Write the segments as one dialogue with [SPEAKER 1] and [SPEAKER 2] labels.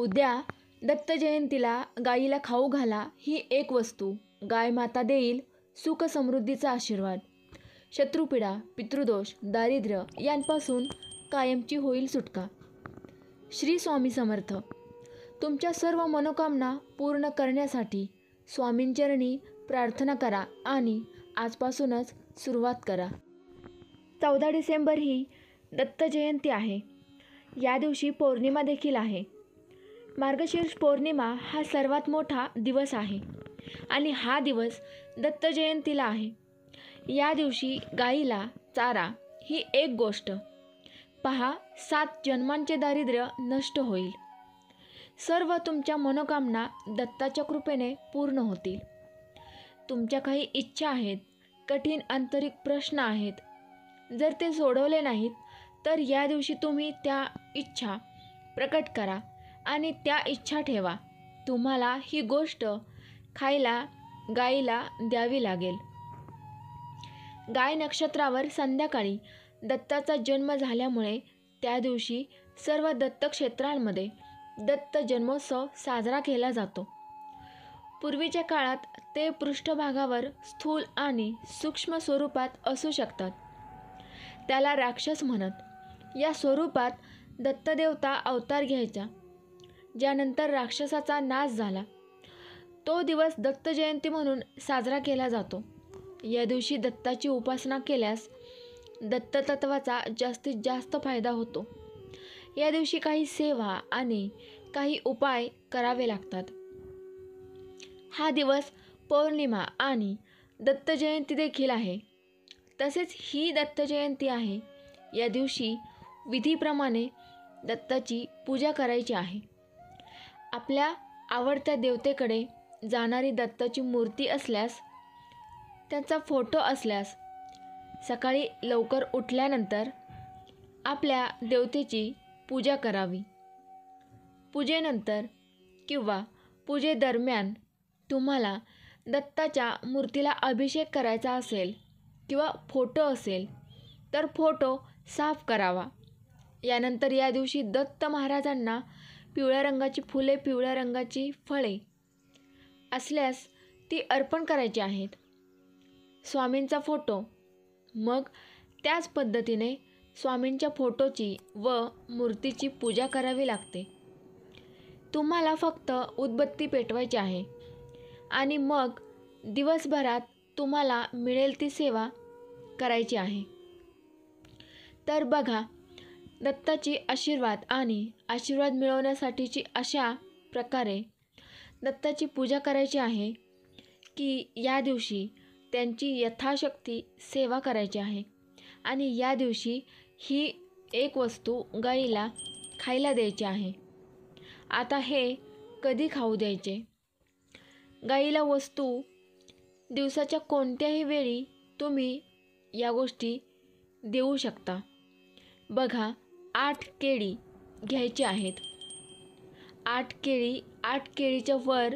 [SPEAKER 1] उद्या दत्त जयंतीला गाईला खाऊ घाला ही एक वस्तू. गाय माता देईल सुख समृद्धीचा आशीर्वाद. शत्रुपीडा, पितृदोष, दारिद्र्य यांपासून कायमची होईल सुटका. श्री स्वामी समर्थ. तुमच्या सर्व मनोकामना पूर्ण करण्यासाठी स्वामींचरणी प्रार्थना करा आणि आजपासूनच सुरुवात करा. 14 डिसेंबर ही दत्त जयंती आहे. या दिवशी पौर्णिमा देखील आहे. मार्गशीर्ष पौर्णिमा हा सर्वात मोठा दिवस आहे आणि हा दिवस दत्त जयंतीला आहे. या दिवशी गाईला चारा ही एक गोष्ट. पहा, 7 जन्मांचे दारिद्र्य नष्ट होईल. सर्व तुमच्या मनोकामना दत्ताच्या कृपेने पूर्ण होतील. तुमच्या काही इच्छा आहेत, कठीण आंतरिक प्रश्न आहेत. जर ते सोडवले नाहीत तर या दिवशी तुम्ही त्या इच्छा प्रकट करा आणि त्या इच्छा ठेवा. तुम्हाला ही गोष्ट खायला गाईला द्यावी लागेल. गाय नक्षत्रावर संध्याकाळी दत्ताचा जन्म झाल्यामुळे त्या दिवशी सर्व दत्तक्षेत्रांमध्ये दत्त जन्मोत्सव साजरा केला जातो. पूर्वीच्या काळात ते पृष्ठभागावर स्थूल आणि सूक्ष्म स्वरूपात असू शकतात. त्याला राक्षस म्हणत. या स्वरूपात दत्तदेवता अवतार घ्यायचा. ज्यानंतर राक्षसाचा नाश झाला. तो दिवस दत्त जयंती म्हणून साजरा केला जातो. या दिवशी दत्ताची उपासना केल्यास दत्ततत्वाचा जास्तीत जास्त फायदा होतो. या दिवशी काही सेवा आणि काही उपाय करावे लागतात. हा दिवस पौर्णिमा आणि दत्त जयंती देखील आहे. तसेच ही दत्त जयंती आहे. या दिवशी विधीप्रमाणे दत्ताची पूजा करायची आहे. आपल्या आवडत्या देवतेकडे जाणारी दत्ताची मूर्ती असल्यास, त्यांचा फोटो असल्यास सकाळी लवकर उठल्यानंतर आपल्या देवतेची पूजा करावी. पूजेनंतर किंवा पूजेदरम्यान तुम्हाला दत्ताच्या मूर्तीला अभिषेक करायचा असेल किंवा फोटो असेल तर फोटो साफ करावा. यानंतर या दिवशी दत्त महाराजांना पिवळ्या रंगाची फुले, पिवळ्या रंगाची फळे असल्यास ती अर्पण करायची आहेत. स्वामींचा फोटो. मग त्याच पद्धतीने स्वामींच्या फोटोची व मूर्तीची पूजा करावी लागते. तुम्हाला फक्त उदबत्ती पेटवायची आहे आणि मग दिवसभरात तुम्हाला मिळेल ती सेवा करायची आहे. तर बघा, दत्ताची आशीर्वाद मिळवण्यासाठीची अशा प्रकारे दत्ताची पूजा करायची आहे की या दिवशी त्यांची यथाशक्ती सेवा करायची आहे आणि या दिवशी ही एक वस्तू गाईला खायला द्यायची आहे. आता हे कधी खाऊ द्यायचे? गाईला वस्तू दिवसाच्या कोणत्याही वेळी तुम्ही या गोष्टी देऊ शकता. बघा, 8 केळी घ्यायची आहेत. 8 केळी, 8 केळीच्या वर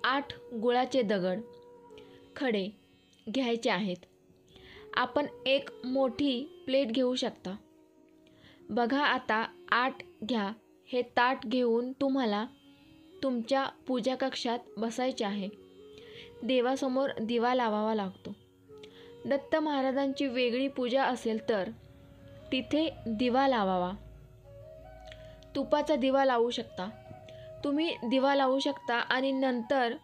[SPEAKER 1] 8 गुळाचे दगड खडे घ्यायचे आहेत. आपण एक मोठी प्लेट घेऊ शकता. बघा, आता 8 घ्या. हे ताट घेऊन तुम्हाला तुमच्या पूजा कक्षात बसायचे आहे. देवासमोर दिवा लावावा लागतो. दत्त महाराजांची वेगळी पूजा असेल तर तिथे दिवा लावावा. तुपाचा दिवा लावू शकता. तुम्ही दिवा लावू शकता आणि नंतर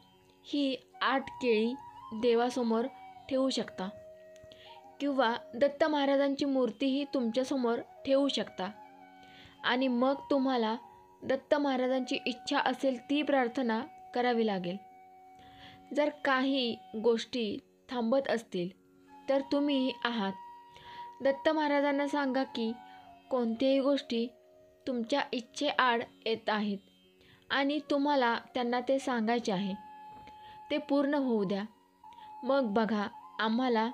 [SPEAKER 1] ही 8 केळी देवासमोर ठेवू शकता किंवा दत्त महाराजांची मूर्तीही तुमच्यासमोर ठेवू शकता आणि मग तुम्हाला दत्त महाराजांची इच्छा असेल ती प्रार्थना करावी लागेल. जर काही गोष्टी थांबत असतील तर तुम्ही आहात. दत्त महाराजांना सांगा की कोणत्याही गोष्टी तुमच्या इच्छेआड येत आहेत आणि तुम्हाला त्यांना ते सांगायचे आहे. ते पूर्ण होऊ द्या. मग बघा, आम्हाला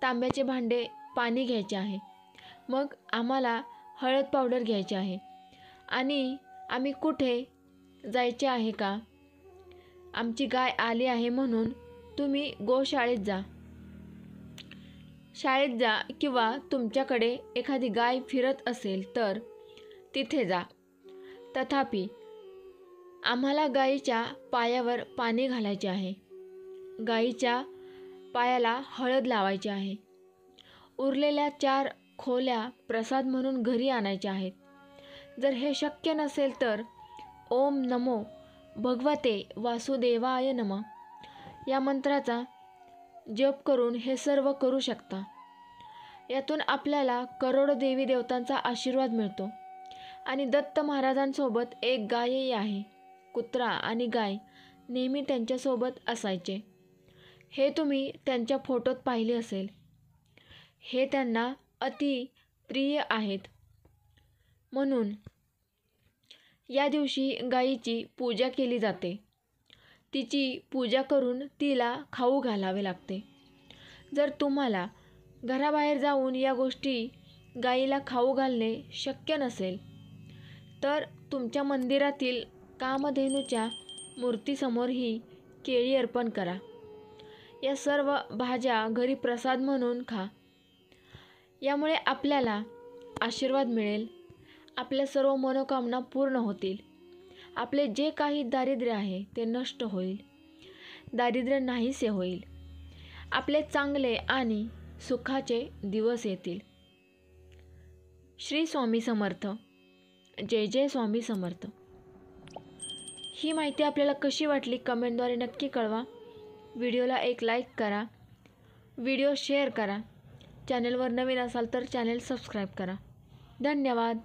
[SPEAKER 1] तांब्याचे भांडे पाणी घ्यायचे आहे. मग आम्हाला हळद पावडर घ्यायची आहे आणि आम्ही कुठे जायचे आहे का? आमची गाय आली आहे म्हणून तुम्ही गोशाळेत जा. शाळेत जा किंवा तुमच्याकडे एखादी गाय फिरत असेल तर तिथे जा. तथापि आम्हाला गाईच्या पायावर पाणी घालायचे आहे. गाईच्या पायाला हळद लावायची आहे. उरलेल्या 4 खोल्या प्रसाद म्हणून घरी आणायच्या आहेत. जर हे शक्य नसेल तर ओम नमो भगवते वासुदेवाय नमः या मंत्राचा जप करून हे सर्व करू शकता. यातून आपल्याला करोडो देवी देवतांचा आशीर्वाद मिळतो. आणि दत्त महाराजांसोबत एक गायही आहे. कुत्रा आणि गाय नेहमी त्यांच्यासोबत असायचे. हे तुम्ही त्यांच्या फोटोत पाहिले असेल. हे त्यांना अति प्रिय आहेत. म्हणून या दिवशी गायीची पूजा केली जाते. तिची पूजा करून तिला खाऊ घालावे लागते. जर तुम्हाला घराबाहेर जाऊन या गोष्टी गायीला खाऊ घालणे शक्य नसेल तर तुमच्या मंदिरातील कामधेनूच्या मूर्तीसमोर ही केळी अर्पण करा. या सर्व भाज्या घरी प्रसाद म्हणून खा. यामुळे आपल्याला आशीर्वाद मिळेल. आपल्या सर्व मनोकामना पूर्ण होतील. आपले जे काही दारिद्र्य आहे ते नष्ट होईल. दारिद्र्य नाहीसे होईल. आपले चांगले आणि सुखाचे दिवस येतील. श्री स्वामी समर्थ. जय जय स्वामी समर्थ. ही माहिती आपल्याला कशी वाटली कमेंटद्वारे नक्की कळवा. व्हिडिओला एक लाईक करा. व्हिडिओ शेअर करा. चॅनलवर नवीन असाल तर चॅनल सबस्क्राईब करा. धन्यवाद.